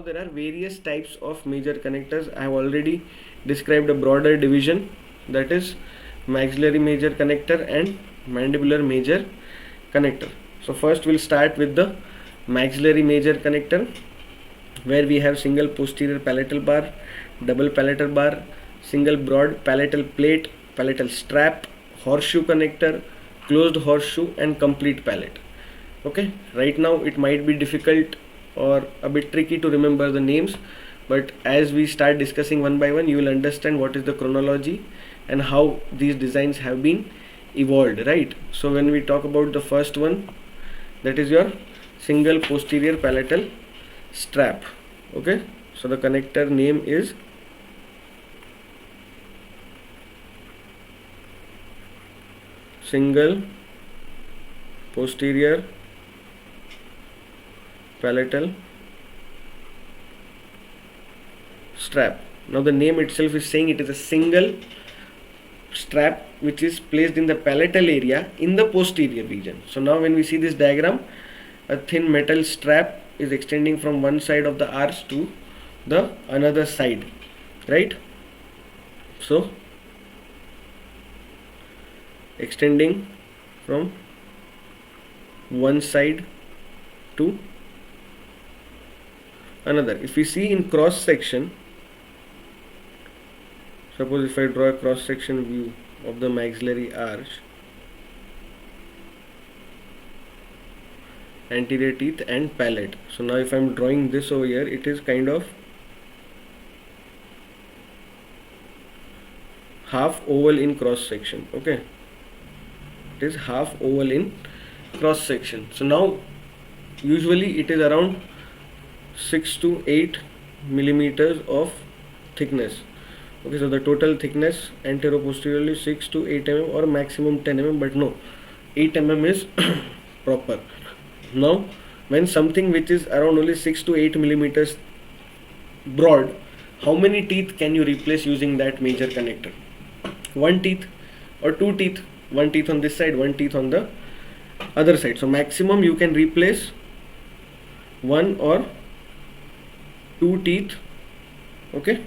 there are various types of major connectors. I have already described a broader division, that is maxillary major connector and mandibular major connector. So first we'll start with the maxillary major connector, where we have single posterior palatal bar, double palatal bar, single broad palatal plate, palatal strap, horseshoe connector, closed horseshoe, and complete palate. Okay, right now it might be difficult or a bit tricky to remember the names, but as we start discussing one by one, you will understand what is the chronology and how these designs have been evolved, right? So when we talk about the first one, that is your single posterior palatal strap. Okay, so the connector name is single posterior palatal strap. Now the name itself is saying it is a single strap which is placed in the palatal area in the posterior region. So now when we see this diagram, a thin metal strap is extending from one side of the arch to the another side, right? So extending from one side to another. If we see in cross section, suppose if I draw a cross section view of the maxillary arch, anterior teeth and palate. So now if I am drawing this over here, it is kind of half oval in cross section. Okay, it is half oval in cross section. So now usually it is around 6 to 8 millimeters of thickness. Okay, so the total thickness antero-posteriorly 6 to 8 mm or maximum 10 mm, but no, 8 mm is proper. Now when something which is around only 6 to 8 millimeters broad, how many teeth can you replace using that major connector? One teeth or two teeth, one teeth on this side, one teeth on the other side. So maximum you can replace one or two teeth. Okay,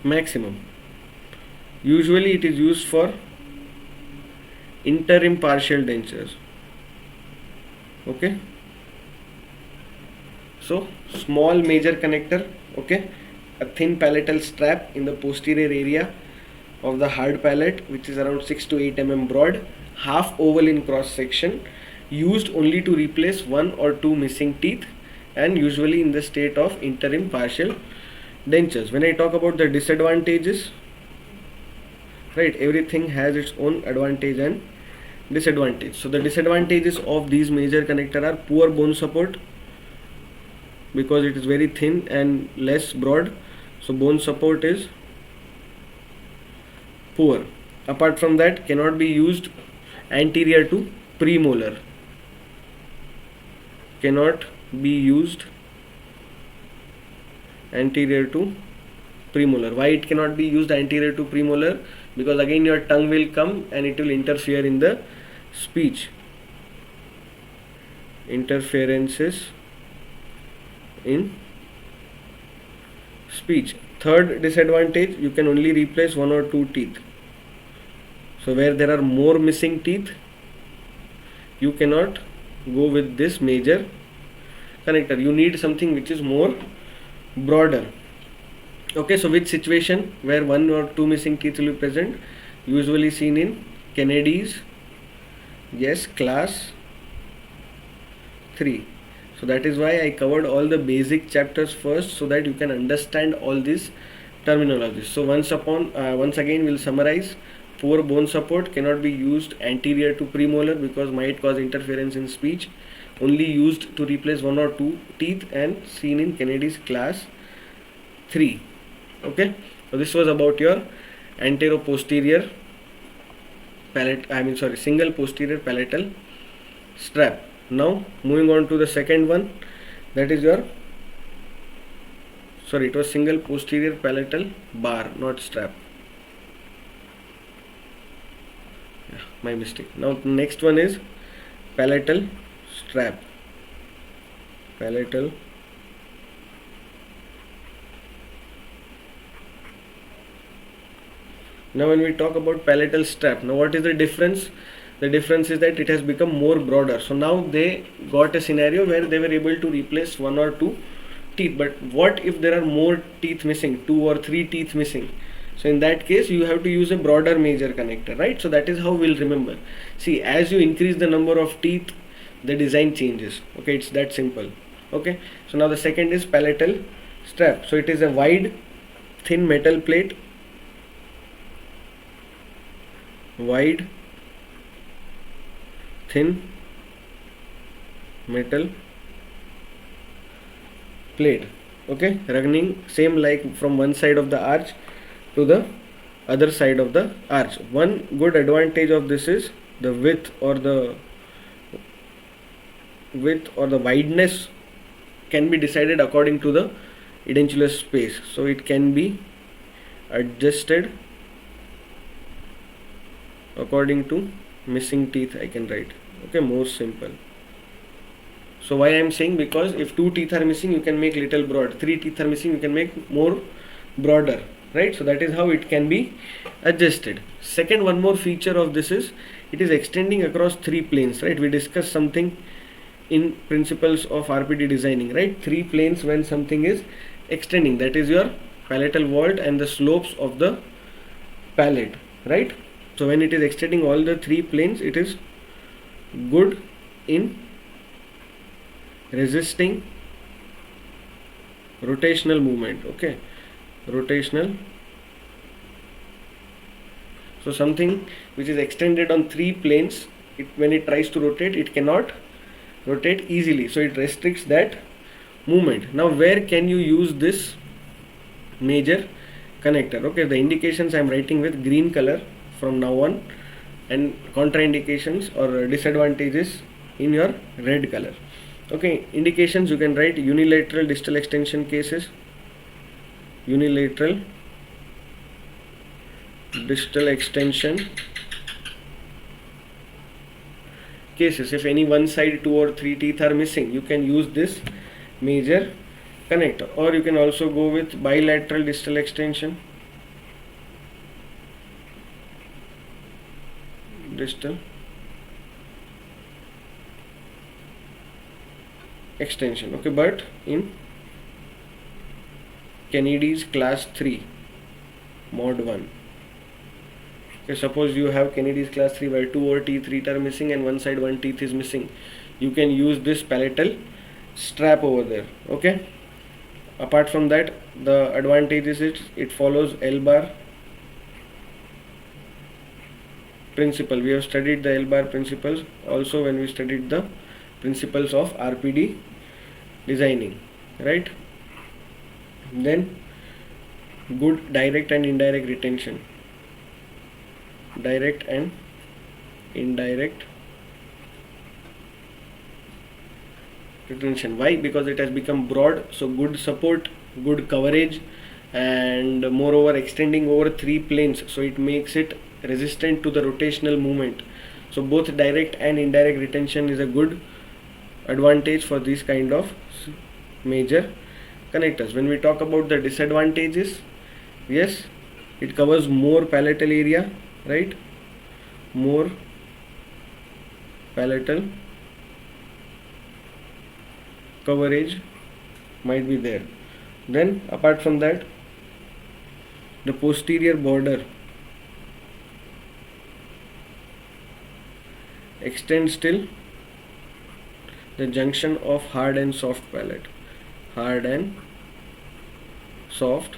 maximum. Usually it is used for interim partial dentures. Okay, so small major connector. Okay, a thin palatal strap in the posterior area of the hard palate, which is around 6 to 8 mm broad, half oval in cross section, used only to replace one or two missing teeth, and usually in the state of interim partial dentures. When I talk about the disadvantages, right, everything has its own advantage and disadvantage. So the disadvantages of these major connector are poor bone support, because it is very thin and less broad, so bone support is poor. Apart from that, cannot be used anterior to premolar. Cannot be used anterior to premolar. Why it cannot be used anterior to premolar? Because again your tongue will come and it will interfere in the speech. Interferences in speech. Third disadvantage, you can only replace one or two teeth. So where there are more missing teeth, you cannot go with this major connector. You need something which is more broader. Okay, so which situation where one or two missing teeth will be present? Usually seen in Kennedy's, yes, class 3. So that is why I covered all the basic chapters first, so that you can understand all these terminologies. So once again we'll summarize. Poor bone support, cannot be used anterior to premolar because might cause interference in speech. Only used to replace one or two teeth and seen in Kennedy's class 3. Okay, so this was about your antero-posterior single posterior palatal strap. Now moving on to the second one, that is your, it was single posterior palatal bar, not strap. Yeah, my mistake. Now next one is palatal strap. palatal Now when we talk about palatal strap, now what is the difference? The difference is that it has become more broader. So now they got a scenario where they were able to replace one or two teeth. But what if there are more teeth missing, 2 or 3 teeth missing? So in that case you have to use a broader major connector, right? So that is how we'll remember. See, as you increase the number of teeth, the design changes. Okay, it's that simple. Okay, so now the second is palatal strap. So it is a wide, thin metal plate, wide, thin metal plate, okay, running same like from one side of the arch to the other side of the arch. One good advantage of this is the width or the wideness can be decided according to the edentulous space, so it can be adjusted according to missing teeth. I can write, okay, more simple. So why I am saying, because if 2 teeth are missing you can make little broad, 3 teeth are missing you can make more broader, right? So that is how it can be adjusted. Second, one more feature of this is it is extending across 3 planes, right? We discussed something in principles of RPD designing, right? 3 planes when something is extending, that is your palatal vault and the slopes of the palate, right? So when it is extending all the 3 planes, it is good in resisting rotational movement, okay, rotational. So something which is extended on 3 planes, when it tries to rotate, it cannot rotate easily, so it restricts that movement. Now where can you use this major connector? Okay, the indications I am writing with green color from now on, and contraindications or disadvantages in your red color. Okay, indications you can write unilateral distal extension cases, unilateral distal extension cases. If any one side 2 or 3 teeth are missing, you can use this major connector, or you can also go with bilateral distal extension, distal extension, okay, but in Kennedy's class 3 mod 1. Okay, suppose you have Kennedy's class 3 where 2 or 3 teeth are missing and one side 1 teeth is missing, you can use this palatal strap over there, okay. Apart from that, the advantage is it follows L-bar principle. We have studied the L-bar principles also when we studied the principles of RPD designing, right? Then good direct and indirect retention, direct and indirect retention. Why? Because it has become broad, so good support, good coverage, and moreover extending over 3 planes, so it makes it resistant to the rotational movement. So both direct and indirect retention is a good advantage for these kind of major connectors. When we talk about the disadvantages, yes, it covers more palatal area, right? More palatal coverage might be there. Then apart from that, the posterior border extends till the junction of hard and soft palate, hard and soft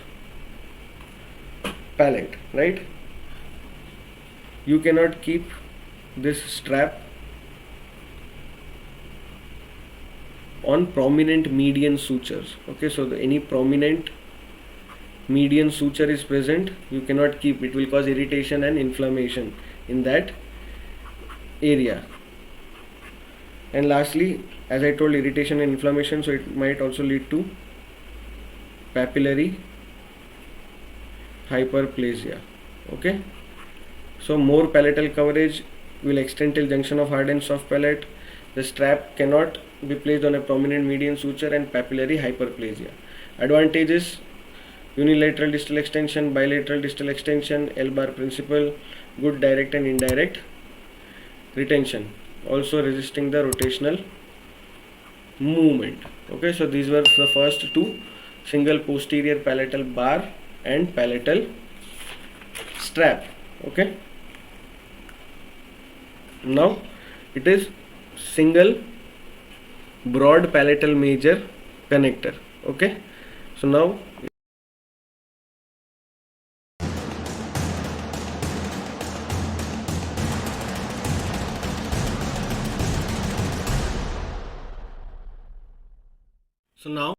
palate, right? You cannot keep this strap on prominent median sutures, okay. So any prominent median suture is present, you cannot keep, it will cause irritation and inflammation in that area. And lastly, as I told, irritation and inflammation, so it might also lead to papillary hyperplasia, okay. So more palatal coverage will extend till junction of hard and soft palate. The strap cannot be placed on a prominent median suture and papillary hyperplasia. Advantages: unilateral distal extension, bilateral distal extension, L-bar principle, good direct and indirect retention, also resisting the rotational movement. Okay, so these were the first two: single posterior palatal bar and palatal strap. Okay, now it is single broad palatal major connector. Okay, so now now